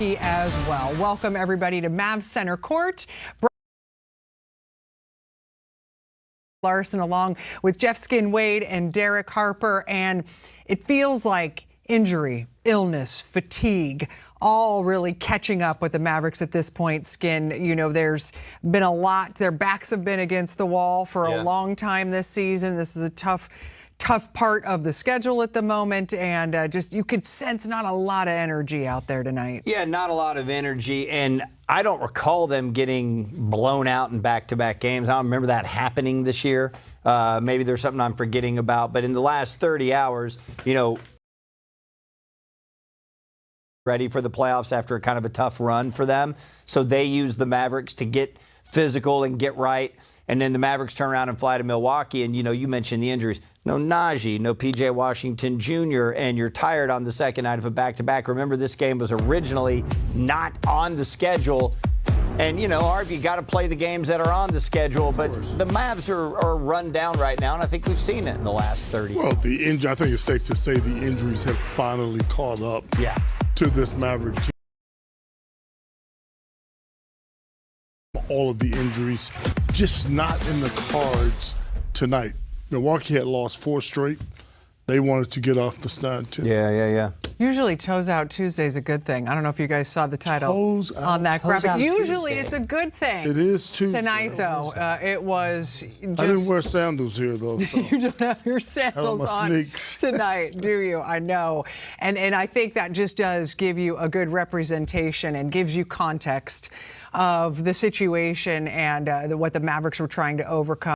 As well. Welcome everybody to Mavs Center Court. Larson along with Jeff Skin Wade and Derek Harper, and it feels like injury, illness, fatigue, all really catching up with the Mavericks at this point. Skin, you know, there's been a lot. Their backs have been against the wall for a long time this season. This is a tough part of the schedule at the moment, and just you could sense not a lot of energy out there tonight. Yeah, not a lot of energy, and I don't recall them getting blown out in back-to-back games. I don't remember that happening this year. Maybe there's something I'm forgetting about, but in the last 30 hours, you know, ready for the playoffs after a kind of a tough run for them. So they use the Mavericks to get physical and get right. And then the Mavericks turn around and fly to Milwaukee. And, you know, you mentioned the injuries. No Najee, no P.J. Washington Jr., and you're tired on the second night of a back-to-back. Remember, this game was originally not on the schedule. And, you know, Harvey, you got to play the games that are on the schedule. But the Mavs are run down right now, and I think we've seen it in the last 30 Well, the injury, I think it's safe to say the injuries have finally caught up to this Mavericks team. All of the injuries just not in the cards tonight. Milwaukee had lost 4 straight. They wanted to get off the snide too. Yeah. Usually toes out Tuesday is a good thing. I don't know if you guys saw the title on that graphic. Usually it's a good thing. It is Tuesday. Tonight, though, it was just... I didn't wear sandals here, though. So. You don't have your sandals on tonight, do you? I know. And I think that just does give you a good representation and gives you context of the situation and what the Mavericks were trying to overcome.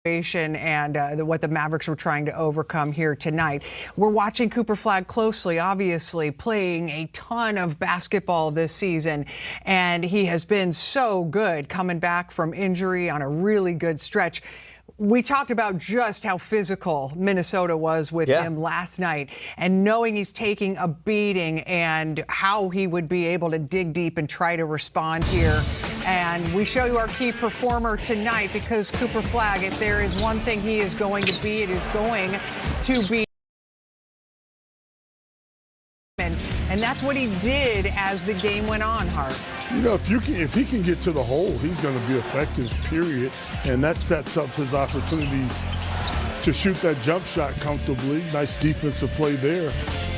And what the Mavericks were trying to overcome here tonight. We're watching Cooper Flagg closely, obviously playing a ton of basketball this season, and he has been so good coming back from injury on a really good stretch. We talked about just how physical Minnesota was with him last night, and knowing he's taking a beating and how he would be able to dig deep and try to respond here. And we show you our key performer tonight because Cooper Flagg, if there is one thing he is going to be, it is going to be. And that's what he did as the game went on, Hart. You know, if he can get to the hole, he's going to be effective, period. And that sets up his opportunities to shoot that jump shot comfortably. Nice defensive play there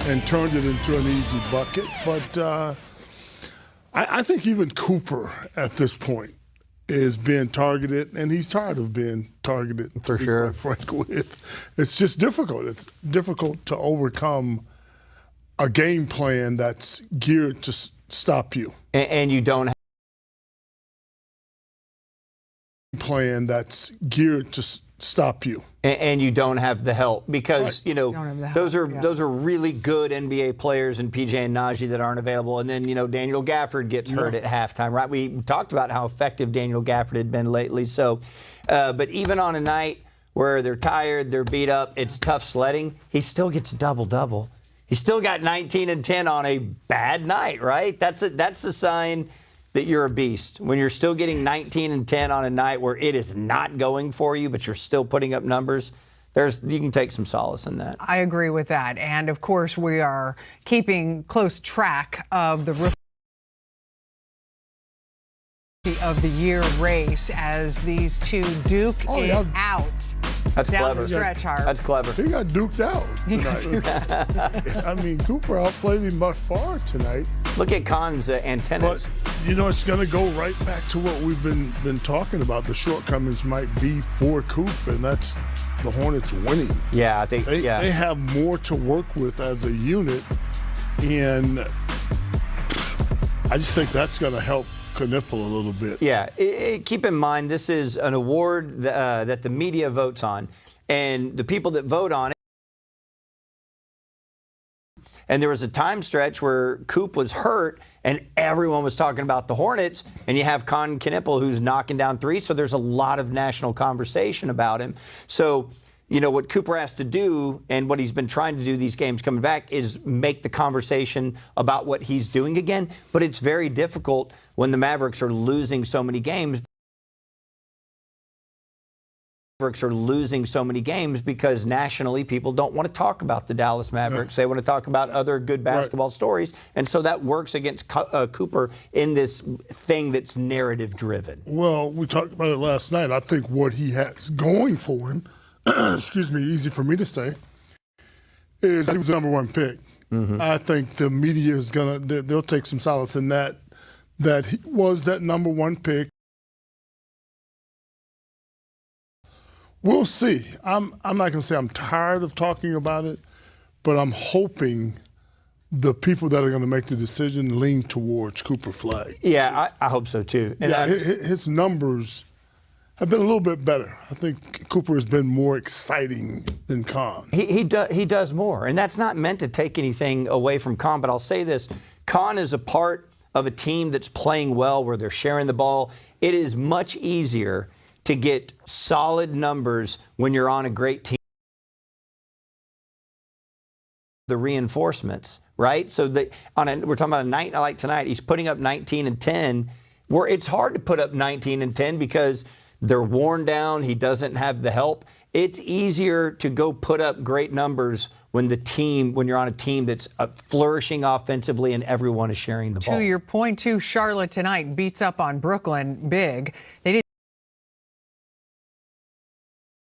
and turned it into an easy bucket. But I think even Cooper at this point is being targeted, and he's tired of being targeted. For sure. Frank, it's just difficult. It's difficult to overcome a game plan that's geared to stop you. And you don't have a plan that's geared to stop you. And you don't have the help because, you know, those are really good NBA players and PJ and Najee that aren't available. And then, you know, Daniel Gafford gets hurt at halftime, right? We talked about how effective Daniel Gafford had been lately. So, but even on a night where they're tired, they're beat up, it's tough sledding, he still gets a double-double. He still got 19 and 10 on a bad night, right? That's a sign that you're a beast. When you're still getting 19 and 10 on a night where it is not going for you, but you're still putting up numbers, you can take some solace in that. I agree with that. And, of course, we are keeping close track of the Rookie of the Year race as these two duke it out. That's down clever. The stretch, Hart. That's clever. He got duked out tonight. I mean, Cooper outplayed him by far tonight. Look at Khan's antennas. But, you know, it's going to go right back to what we've been talking about. The shortcomings might be for Coop, and that's the Hornets winning. Yeah, I think they have more to work with as a unit, and I just think that's going to help Knipple a little bit. Yeah, keep in mind this is an award that the media votes on, and the people that vote on it. And there was a time stretch where Coop was hurt, and everyone was talking about the Hornets, and you have Knipple who's knocking down threes, so there's a lot of national conversation about him. So, you know, what Cooper has to do and what he's been trying to do these games coming back is make the conversation about what he's doing again. But it's very difficult when the Mavericks are losing so many games. Mavericks are losing so many games because nationally people don't want to talk about the Dallas Mavericks. They want to talk about other good basketball stories. And so that works against Cooper in this thing that's narrative driven. Well, we talked about it last night. I think what he has going for him, excuse me, easy for me to say, is he was the number one pick. I think the media is they'll take some solace in that he was that number one pick. We'll see. I'm not going to say I'm tired of talking about it, but I'm hoping the people that are going to make the decision lean towards Cooper Flagg. Yeah, I hope so too. And yeah, his numbers have been a little bit better. I think Cooper has been more exciting than Kahn. He does more, and that's not meant to take anything away from Kahn, but I'll say this. Kahn is a part of a team that's playing well where they're sharing the ball. It is much easier to get solid numbers when you're on a great team. The reinforcements, right? So we're talking about a night like tonight. He's putting up 19 and 10. Where it's hard to put up 19 and 10 because they're worn down. He doesn't have the help. It's easier to go put up great numbers when you're on a team that's flourishing offensively and everyone is sharing the ball. To your point, too, Charlotte tonight beats up on Brooklyn big.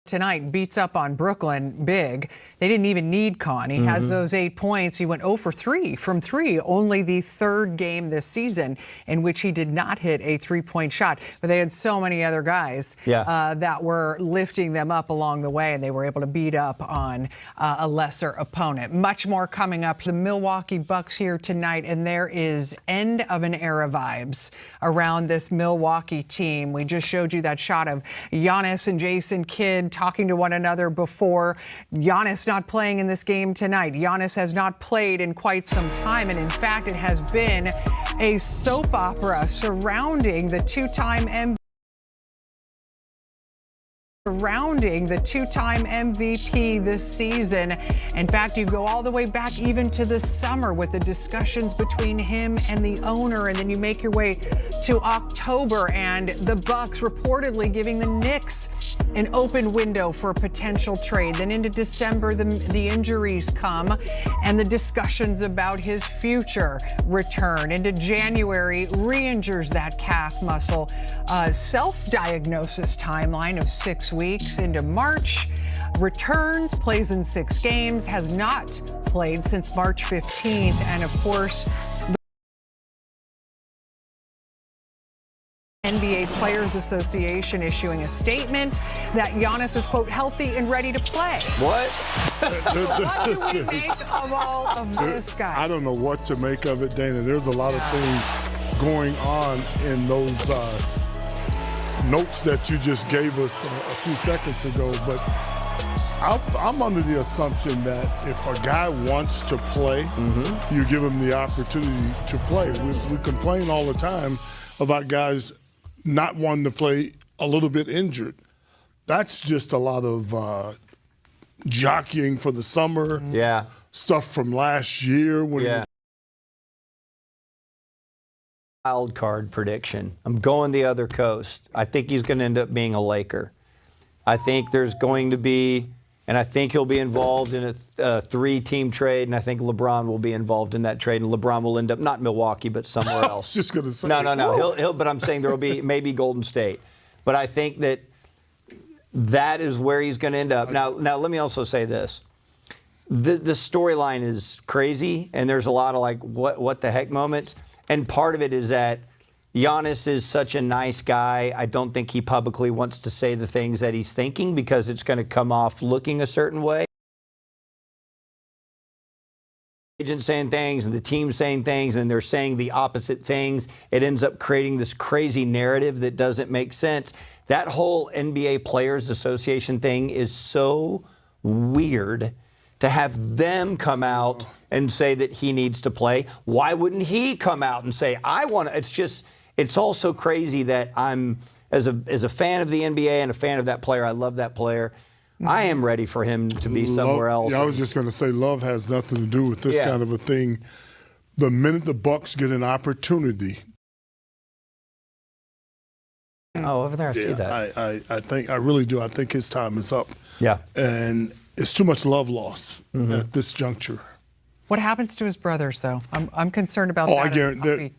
Tonight beats up on Brooklyn big. They didn't even need Kahn. He has those 8 points. He went 0 for 3 from 3, only the third game this season in which he did not hit a three-point shot. But they had so many other guys that were lifting them up along the way, and they were able to beat up on a lesser opponent. Much more coming up. The Milwaukee Bucks here tonight, and there is end of an era vibes around this Milwaukee team. We just showed you that shot of Giannis and Jason Kidd talking to one another before. Giannis not playing in this game tonight. Giannis has not played in quite some time, and in fact, it has been a soap opera surrounding the two-time MVP this season. In fact, you go all the way back even to the summer with the discussions between him and the owner, and then you make your way to October and the Bucks reportedly giving the Knicks an open window for a potential trade. Then into December, the injuries come and the discussions about his future return. Into January, re-injures that calf muscle. Self-diagnosis timeline of 6 weeks. Into March, returns, plays in 6 games, has not played since March 15th. And of course, NBA Players Association issuing a statement that Giannis is, quote, healthy and ready to play. What? So what do we make of all of this, guy? I don't know what to make of it, Dana. There's a lot of things going on in those notes that you just gave us a few seconds ago, but I'm under the assumption that if a guy wants to play, you give him the opportunity to play. We complain all the time about guys not wanting to play a little bit injured. That's just a lot of jockeying for the summer. Yeah. Stuff from last year when it was wild card prediction. I'm going the other coast. I think he's going to end up being a Laker. I think there's going to be, and I think he'll be involved in a 3-team trade, and I think LeBron will be involved in that trade, and LeBron will end up not Milwaukee, but somewhere else. I was just going to say. No. He'll. But I'm saying there will be maybe Golden State. But I think that is where he's going to end up. Now, let me also say this. The storyline is crazy, and there's a lot of like, what the heck moments. And part of it is that Giannis is such a nice guy. I don't think he publicly wants to say the things that he's thinking because it's going to come off looking a certain way. Agent saying things and the team saying things, and they're saying the opposite things. It ends up creating this crazy narrative that doesn't make sense. That whole NBA Players Association thing is so weird to have them come out and say that he needs to play. Why wouldn't he come out and say, I want to? It's all so crazy that I'm, as a fan of the NBA and a fan of that player, I love that player. I am ready for him to be somewhere else. Yeah, I was just going to say love has nothing to do with this kind of a thing. The minute the Bucks get an opportunity Oh, over there, I see that. I really do. I think his time is up. Yeah. And it's too much love loss at this juncture. What happens to his brothers, though? I'm concerned about Oh, that. I guarantee